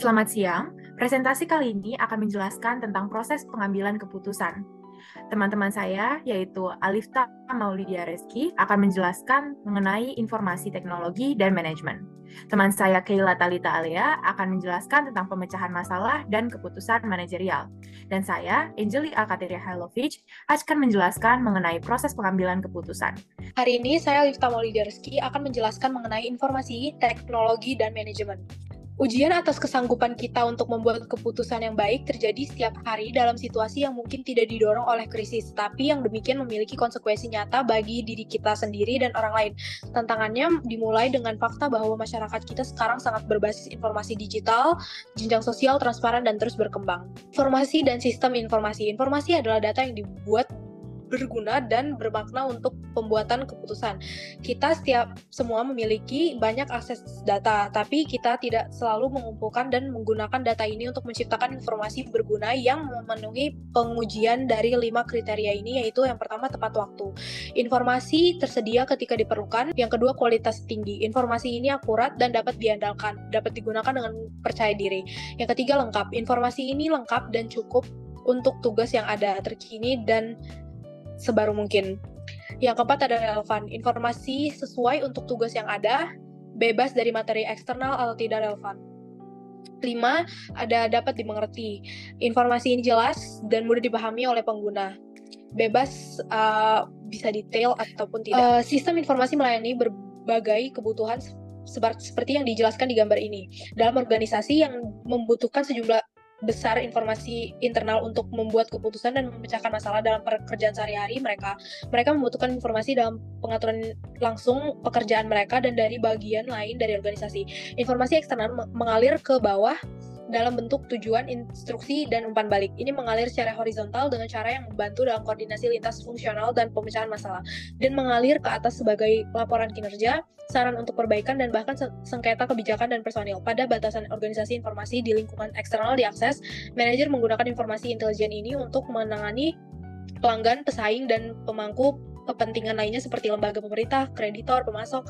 Selamat siang, presentasi kali ini akan menjelaskan tentang proses pengambilan keputusan. Teman-teman saya, yaitu Alifta Maulidia Reski, akan menjelaskan mengenai informasi teknologi dan manajemen. Teman saya Keila Talita Alea akan menjelaskan tentang pemecahan masalah dan keputusan manajerial. Dan saya, Angeli Alkateria Hailovic, akan menjelaskan mengenai proses pengambilan keputusan. Hari ini saya Alifta Maulidia Reski akan menjelaskan mengenai informasi, teknologi, dan manajemen. Ujian atas kesanggupan kita untuk membuat keputusan yang baik terjadi setiap hari dalam situasi yang mungkin tidak didorong oleh krisis, tapi yang demikian memiliki konsekuensi nyata bagi diri kita sendiri dan orang lain. Tantangannya dimulai dengan fakta bahwa masyarakat kita sekarang sangat berbasis informasi digital, jenjang sosial, transparan, dan terus berkembang. Informasi dan sistem informasi. Informasi adalah data yang dibuat berguna dan bermakna untuk pembuatan keputusan. Kita semua memiliki banyak akses data, tapi kita tidak selalu mengumpulkan dan menggunakan data ini untuk menciptakan informasi berguna yang memenuhi pengujian dari 5 kriteria ini, yaitu yang pertama tepat waktu. Informasi tersedia ketika diperlukan. Yang kedua kualitas tinggi. Informasi ini akurat dan dapat diandalkan, dapat digunakan dengan percaya diri. Yang ketiga lengkap. Informasi ini lengkap dan cukup untuk tugas yang ada, terkini dan sebaru mungkin. Yang keempat ada relevan. Informasi sesuai untuk tugas yang ada, bebas dari materi eksternal atau tidak relevan. 5. Ada dapat dimengerti. Informasi ini jelas dan mudah dipahami oleh pengguna. Bebas bisa detail ataupun tidak. Sistem informasi melayani berbagai kebutuhan seperti yang dijelaskan di gambar ini. Dalam organisasi yang membutuhkan sejumlah besar informasi internal untuk membuat keputusan dan memecahkan masalah dalam pekerjaan sehari-hari mereka membutuhkan informasi dalam pengaturan langsung pekerjaan mereka dan dari bagian lain dari organisasi. Informasi eksternal mengalir ke bawah dalam bentuk tujuan, instruksi, dan umpan balik. Ini mengalir secara horizontal dengan cara yang membantu dalam koordinasi lintas fungsional dan pemecahan masalah, dan mengalir ke atas sebagai laporan kinerja, saran untuk perbaikan, dan bahkan sengketa kebijakan dan personil. Pada batasan organisasi informasi di lingkungan eksternal diakses, manajer menggunakan informasi intelijen ini untuk menangani pelanggan, pesaing, dan pemangku kepentingan lainnya seperti lembaga pemerintah, kreditor, pemasok,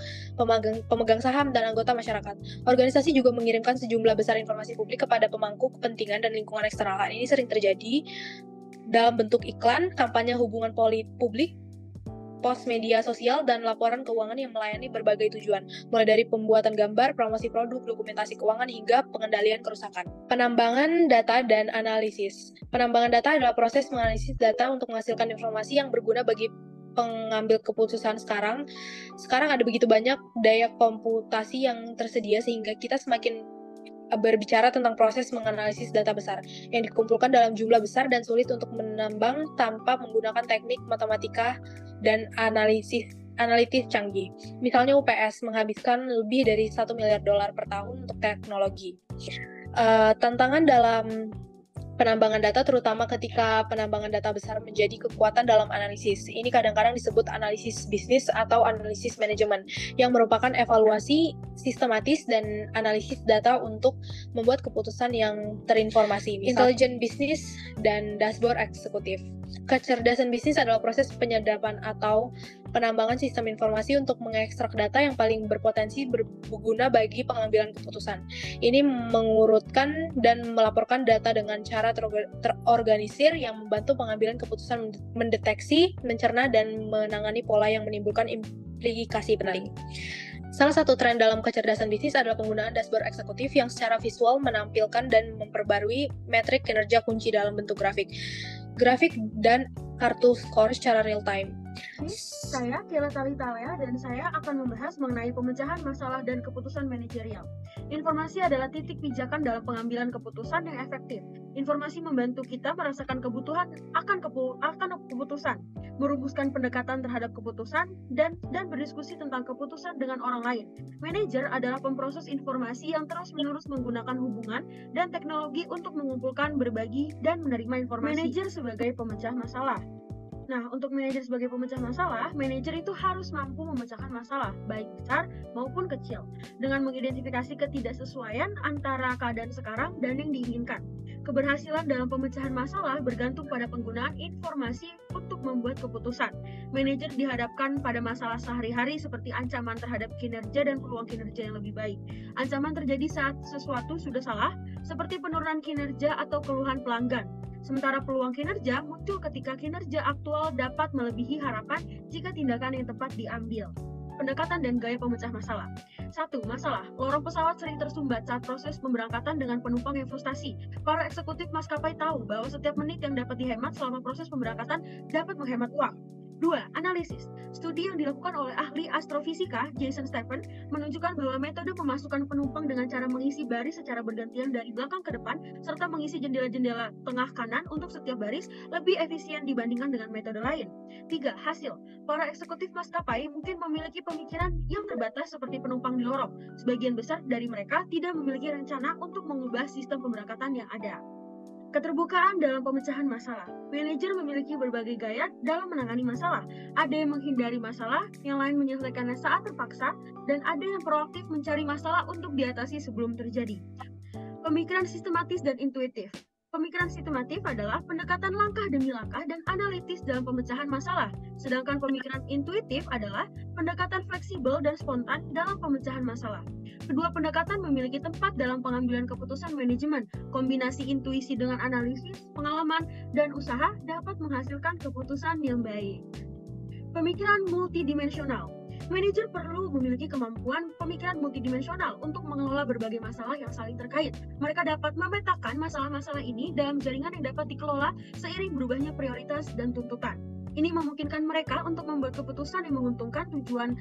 pemegang saham, dan anggota masyarakat. Organisasi juga mengirimkan sejumlah besar informasi publik kepada pemangku kepentingan dan lingkungan eksternal. Ini sering terjadi dalam bentuk iklan, kampanye hubungan publik, post media sosial, dan laporan keuangan yang melayani berbagai tujuan, mulai dari pembuatan gambar, promosi produk, dokumentasi keuangan, hingga pengendalian kerusakan. Penambangan data dan analisis. Penambangan data adalah proses menganalisis data untuk menghasilkan informasi yang berguna bagi pengambil keputusan. Sekarang ada begitu banyak daya komputasi yang tersedia sehingga kita semakin berbicara tentang proses menganalisis data besar yang dikumpulkan dalam jumlah besar dan sulit untuk menambang tanpa menggunakan teknik matematika dan analitis canggih. Misalnya UPS menghabiskan lebih dari $1 miliar per tahun untuk teknologi. Tantangan dalam penambangan data, terutama ketika penambangan data besar menjadi kekuatan dalam analisis. Ini kadang-kadang disebut analisis bisnis atau analisis manajemen, yang merupakan evaluasi sistematis dan analisis data untuk membuat keputusan yang terinformasi. Intelligent business dan dashboard eksekutif. Kecerdasan bisnis adalah proses penyadapan atau penambangan sistem informasi untuk mengekstrak data yang paling berpotensi berguna bagi pengambilan keputusan. Ini mengurutkan dan melaporkan data dengan cara terorganisir yang membantu pengambilan keputusan, mendeteksi, mencerna, dan menangani pola yang menimbulkan implikasi penting. Salah satu tren dalam kecerdasan bisnis adalah penggunaan dashboard eksekutif yang secara visual menampilkan dan memperbarui metrik kinerja kunci dalam bentuk grafik dan kartu skor secara real time. Saya Keila Talita Alea dan saya akan membahas mengenai pemecahan masalah dan keputusan manajerial. Informasi adalah titik pijakan dalam pengambilan keputusan yang efektif. Informasi membantu kita merasakan kebutuhan akan keputusan, merumuskan pendekatan terhadap keputusan, dan berdiskusi tentang keputusan dengan orang lain. Manajer adalah pemproses informasi yang terus-menerus menggunakan hubungan dan teknologi untuk mengumpulkan, berbagi, dan menerima informasi. Manajer sebagai pemecah masalah. Nah, untuk manajer sebagai pemecah masalah, manajer itu harus mampu memecahkan masalah, baik besar maupun kecil, dengan mengidentifikasi ketidaksesuaian antara keadaan sekarang dan yang diinginkan. Keberhasilan dalam pemecahan masalah bergantung pada penggunaan informasi untuk membuat keputusan. Manajer dihadapkan pada masalah sehari-hari seperti ancaman terhadap kinerja dan peluang kinerja yang lebih baik. Ancaman terjadi saat sesuatu sudah salah, seperti penurunan kinerja atau keluhan pelanggan. Sementara peluang kinerja muncul ketika kinerja aktual dapat melebihi harapan jika tindakan yang tepat diambil. Pendekatan dan gaya pemecah masalah. 1. Masalah. Lorong pesawat sering tersumbat saat proses pemberangkatan dengan penumpang yang frustasi. Para eksekutif maskapai tahu bahwa setiap menit yang dapat dihemat selama proses pemberangkatan dapat menghemat uang. 2. Analisis. Studi yang dilakukan oleh ahli astrofisika Jason Stephen menunjukkan bahwa metode memasukkan penumpang dengan cara mengisi baris secara bergantian dari belakang ke depan serta mengisi jendela-jendela tengah kanan untuk setiap baris lebih efisien dibandingkan dengan metode lain. 3. Hasil. Para eksekutif maskapai mungkin memiliki pemikiran yang terbatas seperti penumpang di lorong. Sebagian besar dari mereka tidak memiliki rencana untuk mengubah sistem pemberangkatan yang ada. Keterbukaan dalam pemecahan masalah. Manajer memiliki berbagai gaya dalam menangani masalah. Ada yang menghindari masalah, yang lain menyelesaikannya saat terpaksa, dan ada yang proaktif mencari masalah untuk diatasi sebelum terjadi. Pemikiran sistematis dan intuitif. Pemikiran sistematif adalah pendekatan langkah demi langkah dan analitis dalam pemecahan masalah, sedangkan pemikiran intuitif adalah pendekatan fleksibel dan spontan dalam pemecahan masalah. Kedua pendekatan memiliki tempat dalam pengambilan keputusan manajemen. Kombinasi intuisi dengan analisis, pengalaman, dan usaha dapat menghasilkan keputusan yang baik. Pemikiran multidimensional. Manajer perlu memiliki kemampuan pemikiran multidimensional untuk mengelola berbagai masalah yang saling terkait. Mereka dapat memetakan masalah-masalah ini dalam jaringan yang dapat dikelola seiring berubahnya prioritas dan tuntutan. Ini memungkinkan mereka untuk membuat keputusan yang menguntungkan tujuan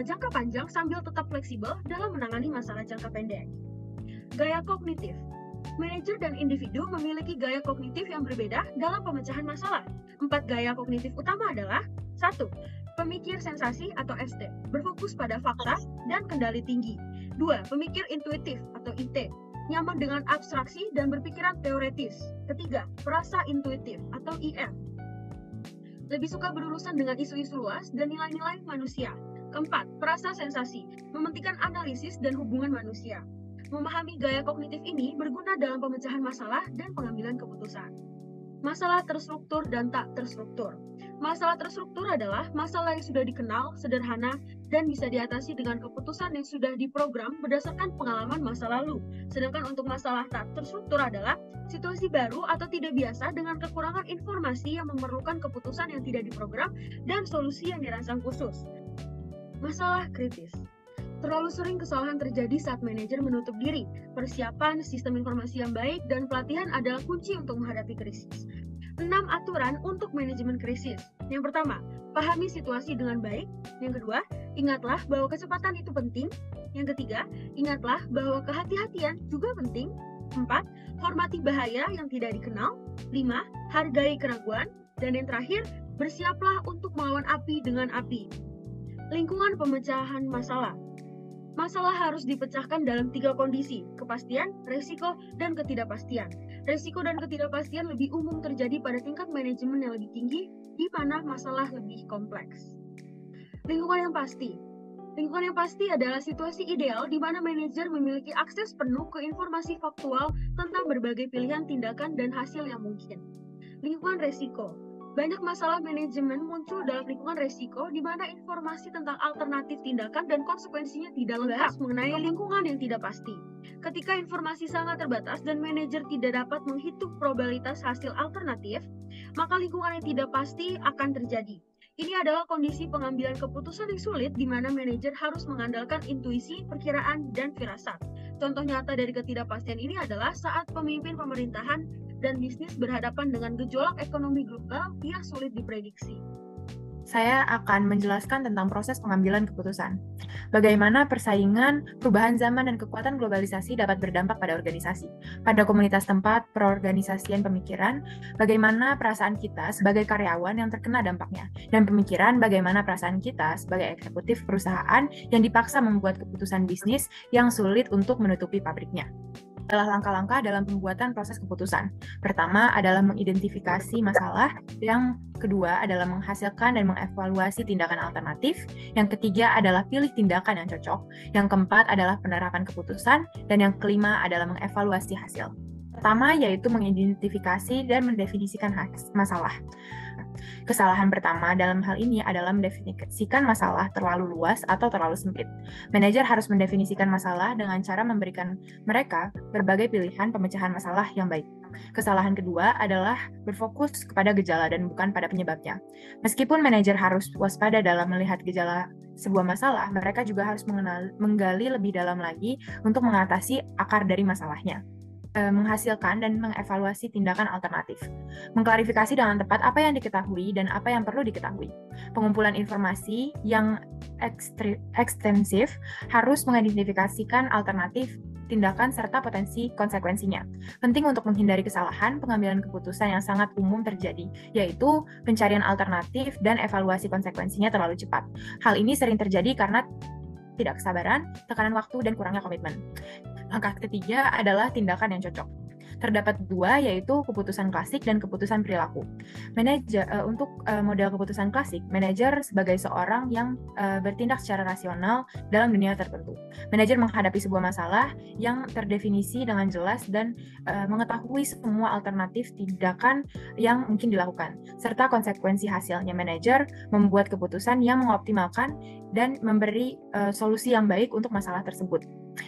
jangka panjang sambil tetap fleksibel dalam menangani masalah jangka pendek. Gaya kognitif. Manajer dan individu memiliki gaya kognitif yang berbeda dalam pemecahan masalah. 4 gaya kognitif utama adalah 1. Pemikir sensasi atau ST, berfokus pada fakta dan kendali tinggi. 2. Pemikir intuitif atau IT, nyaman dengan abstraksi dan berpikiran teoretis. 3. Perasa intuitif atau IF, lebih suka berurusan dengan isu-isu luas dan nilai-nilai manusia. 4. Perasa sensasi, mementingkan analisis dan hubungan manusia. Memahami gaya kognitif ini berguna dalam pemecahan masalah dan pengambilan keputusan. Masalah terstruktur dan tak terstruktur. Masalah terstruktur adalah masalah yang sudah dikenal, sederhana, dan bisa diatasi dengan keputusan yang sudah diprogram berdasarkan pengalaman masa lalu. Sedangkan untuk masalah tak terstruktur adalah situasi baru atau tidak biasa dengan kekurangan informasi yang memerlukan keputusan yang tidak diprogram dan solusi yang dirancang khusus. Masalah kritis. Terlalu sering kesalahan terjadi saat manajer menutup diri. Persiapan, sistem informasi yang baik, dan pelatihan adalah kunci untuk menghadapi krisis. 6 aturan untuk manajemen krisis. Yang pertama, pahami situasi dengan baik. Yang kedua, ingatlah bahwa kecepatan itu penting. Yang ketiga, ingatlah bahwa kehati-hatian juga penting. 4. Hormati bahaya yang tidak dikenal. 5. Hargai keraguan. Dan yang terakhir, bersiaplah untuk melawan api dengan api. Lingkungan pemecahan masalah. Masalah harus dipecahkan dalam 3 kondisi, kepastian, resiko, dan ketidakpastian. Resiko dan ketidakpastian lebih umum terjadi pada tingkat manajemen yang lebih tinggi, di mana masalah lebih kompleks. Lingkungan yang pasti. Lingkungan yang pasti adalah situasi ideal di mana manajer memiliki akses penuh ke informasi faktual tentang berbagai pilihan tindakan dan hasil yang mungkin. Lingkungan resiko. Banyak masalah manajemen muncul dalam lingkungan resiko di mana informasi tentang alternatif tindakan dan konsekuensinya tidak lengkap. Mengenai lingkungan yang tidak pasti. Ketika informasi sangat terbatas dan manajer tidak dapat menghitung probabilitas hasil alternatif, maka lingkungan yang tidak pasti akan terjadi. Ini adalah kondisi pengambilan keputusan yang sulit di mana manajer harus mengandalkan intuisi, perkiraan, dan firasat. Contoh nyata dari ketidakpastian ini adalah saat pemimpin pemerintahan dan bisnis berhadapan dengan gejolak ekonomi global yang sulit diprediksi. Saya akan menjelaskan tentang proses pengambilan keputusan. Bagaimana persaingan, perubahan zaman, dan kekuatan globalisasi dapat berdampak pada organisasi, pada komunitas tempat, perorganisasian pemikiran, bagaimana perasaan kita sebagai karyawan yang terkena dampaknya, dan pemikiran bagaimana perasaan kita sebagai eksekutif perusahaan yang dipaksa membuat keputusan bisnis yang sulit untuk menutupi pabriknya. Adalah langkah-langkah dalam pembuatan proses keputusan. Pertama adalah mengidentifikasi masalah, yang kedua adalah menghasilkan dan mengevaluasi tindakan alternatif, yang ketiga adalah pilih tindakan yang cocok, yang keempat adalah penerapan keputusan, dan yang kelima adalah mengevaluasi hasil. Pertama, yaitu mengidentifikasi dan mendefinisikan masalah. Kesalahan pertama dalam hal ini adalah mendefinisikan masalah terlalu luas atau terlalu sempit. Manajer harus mendefinisikan masalah dengan cara memberikan mereka berbagai pilihan pemecahan masalah yang baik. Kesalahan kedua adalah berfokus kepada gejala dan bukan pada penyebabnya. Meskipun manajer harus waspada dalam melihat gejala sebuah masalah, mereka juga harus menggali lebih dalam lagi untuk mengatasi akar dari masalahnya. Menghasilkan dan mengevaluasi tindakan alternatif, mengklarifikasi dengan tepat apa yang diketahui dan apa yang perlu diketahui. Pengumpulan informasi yang ekstensif harus mengidentifikasikan alternatif tindakan serta potensi konsekuensinya. Penting untuk menghindari kesalahan pengambilan keputusan yang sangat umum terjadi, yaitu pencarian alternatif dan evaluasi konsekuensinya terlalu cepat. Hal ini sering terjadi karena tidak kesabaran, tekanan waktu, dan kurangnya komitmen. Langkah ketiga adalah tindakan yang cocok. Terdapat dua, yaitu keputusan klasik dan keputusan perilaku. Untuk model keputusan klasik, manajer sebagai seorang yang bertindak secara rasional dalam dunia tertentu. Manajer menghadapi sebuah masalah yang terdefinisi dengan jelas dan mengetahui semua alternatif tindakan yang mungkin dilakukan, serta konsekuensi hasilnya. Manajer membuat keputusan yang mengoptimalkan dan memberi solusi yang baik untuk masalah tersebut.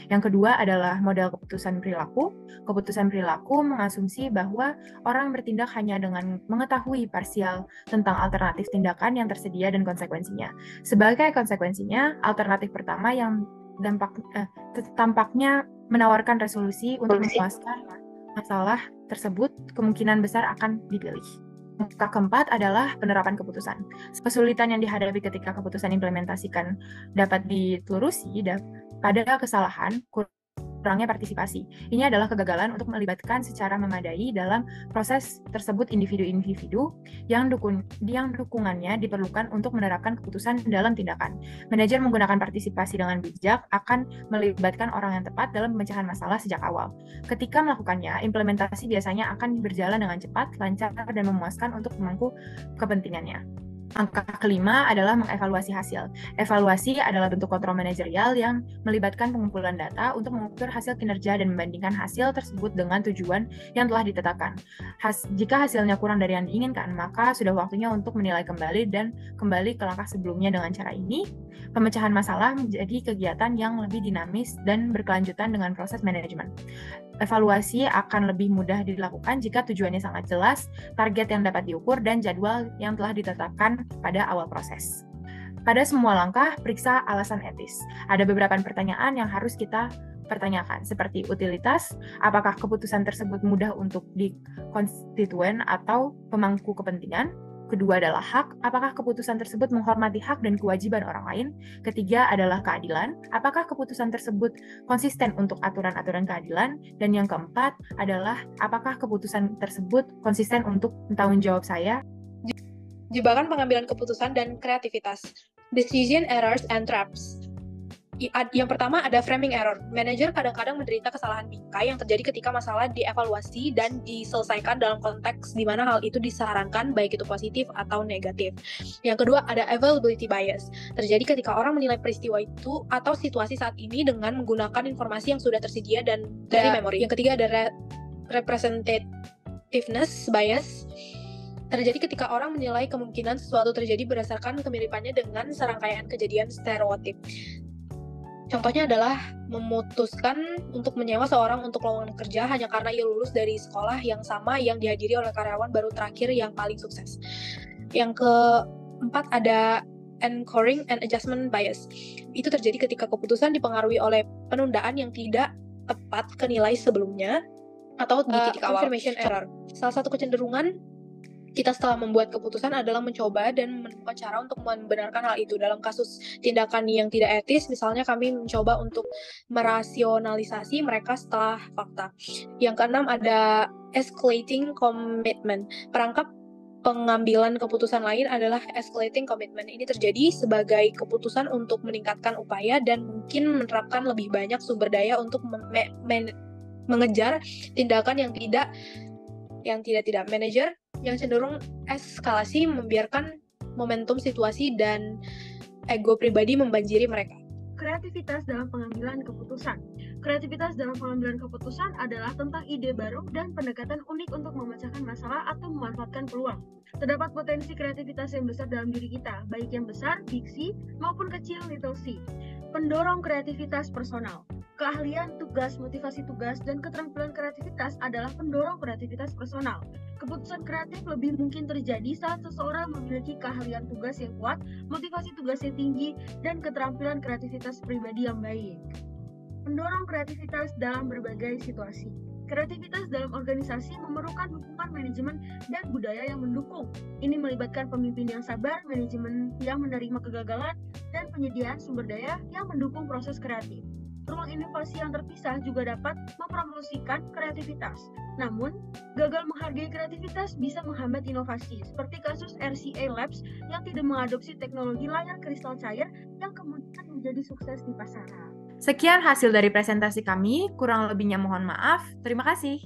Yang kedua adalah model keputusan perilaku. Keputusan perilaku mengasumsi bahwa orang bertindak hanya dengan mengetahui parsial tentang alternatif tindakan yang tersedia dan konsekuensinya. Sebagai konsekuensinya, alternatif pertama yang tampaknya menawarkan resolusi untuk memuaskan masalah tersebut kemungkinan besar akan dipilih. Langkah keempat adalah penerapan keputusan. Kesulitan yang dihadapi ketika keputusan implementasikan dapat ditelurusi pada kesalahan, kurangnya partisipasi. Ini adalah kegagalan untuk melibatkan secara memadai dalam proses tersebut individu-individu yang dukungannya diperlukan untuk menerapkan keputusan dalam tindakan. Manajer menggunakan partisipasi dengan bijak akan melibatkan orang yang tepat dalam pemecahan masalah sejak awal. Ketika melakukannya, implementasi biasanya akan berjalan dengan cepat, lancar, dan memuaskan untuk pemangku kepentingannya. Langkah kelima adalah mengevaluasi hasil. Evaluasi adalah bentuk kontrol manajerial yang melibatkan pengumpulan data untuk mengukur hasil kinerja dan membandingkan hasil tersebut dengan tujuan yang telah ditetapkan. Jika hasilnya kurang dari yang diinginkan, maka sudah waktunya untuk menilai kembali dan kembali ke langkah sebelumnya. Dengan cara ini, pemecahan masalah menjadi kegiatan yang lebih dinamis dan berkelanjutan dengan proses manajemen. Evaluasi akan lebih mudah dilakukan jika tujuannya sangat jelas, target yang dapat diukur, dan jadwal yang telah ditetapkan pada awal proses. Pada semua langkah, periksa alasan etis. Ada beberapa pertanyaan yang harus kita pertanyakan, seperti utilitas, apakah keputusan tersebut mudah untuk konstituen atau pemangku kepentingan. Kedua adalah hak, apakah keputusan tersebut menghormati hak dan kewajiban orang lain. Ketiga adalah keadilan, apakah keputusan tersebut konsisten untuk aturan-aturan keadilan. Dan yang keempat adalah apakah keputusan tersebut konsisten untuk tanggung jawab saya. Jebakan pengambilan keputusan dan kreativitas. Decision errors and traps. Yang pertama ada framing error. Manajer kadang-kadang menderita kesalahan bingkai yang terjadi ketika masalah dievaluasi dan diselesaikan dalam konteks di mana hal itu disarankan, baik itu positif atau negatif. Yang kedua ada availability bias. Terjadi ketika orang menilai peristiwa itu atau situasi saat ini dengan menggunakan informasi yang sudah tersedia dan dari memori. Yang ketiga ada representativeness bias. Terjadi ketika orang menilai kemungkinan sesuatu terjadi berdasarkan kemiripannya dengan serangkaian kejadian stereotip. Contohnya adalah memutuskan untuk menyewa seorang untuk lowongan kerja hanya karena ia lulus dari sekolah yang sama yang dihadiri oleh karyawan baru terakhir yang paling sukses. Yang keempat ada anchoring and adjustment bias. Itu terjadi ketika keputusan dipengaruhi oleh penundaan yang tidak tepat ke nilai sebelumnya atau di titik awal. Confirmation error. Salah satu kecenderungan kita setelah membuat keputusan adalah mencoba dan menemukan cara untuk membenarkan hal itu. Dalam kasus tindakan yang tidak etis, misalnya kami mencoba untuk merasionalisasi mereka setelah fakta. Yang keenam ada escalating commitment. Perangkap pengambilan keputusan lain adalah escalating commitment. Ini terjadi sebagai keputusan untuk meningkatkan upaya dan mungkin menerapkan lebih banyak sumber daya untuk mengejar tindakan yang tidak. Manajer yang cenderung eskalasi membiarkan momentum situasi dan ego pribadi membanjiri mereka. Kreativitas dalam pengambilan keputusan. Kreativitas dalam pengambilan keputusan adalah tentang ide baru dan pendekatan unik untuk memecahkan masalah atau memanfaatkan peluang. Terdapat potensi kreativitas yang besar dalam diri kita, baik yang besar, big C, maupun kecil, little c. Pendorong kreativitas personal. Keahlian, tugas, motivasi tugas, dan keterampilan kreativitas adalah pendorong kreativitas personal. Keputusan kreatif lebih mungkin terjadi saat seseorang memiliki keahlian tugas yang kuat, motivasi tugas yang tinggi, dan keterampilan kreativitas pribadi yang baik. Pendorong kreativitas dalam berbagai situasi. Kreativitas dalam organisasi memerlukan dukungan manajemen dan budaya yang mendukung. Ini melibatkan pemimpin yang sabar, manajemen yang menerima kegagalan, dan penyediaan sumber daya yang mendukung proses kreatif. Ruang inovasi yang terpisah juga dapat mempromosikan kreativitas. Namun, gagal menghargai kreativitas bisa menghambat inovasi, seperti kasus RCA Labs yang tidak mengadopsi teknologi layar kristal cair yang kemudian menjadi sukses di pasaran. Sekian hasil dari presentasi kami, kurang lebihnya mohon maaf. Terima kasih.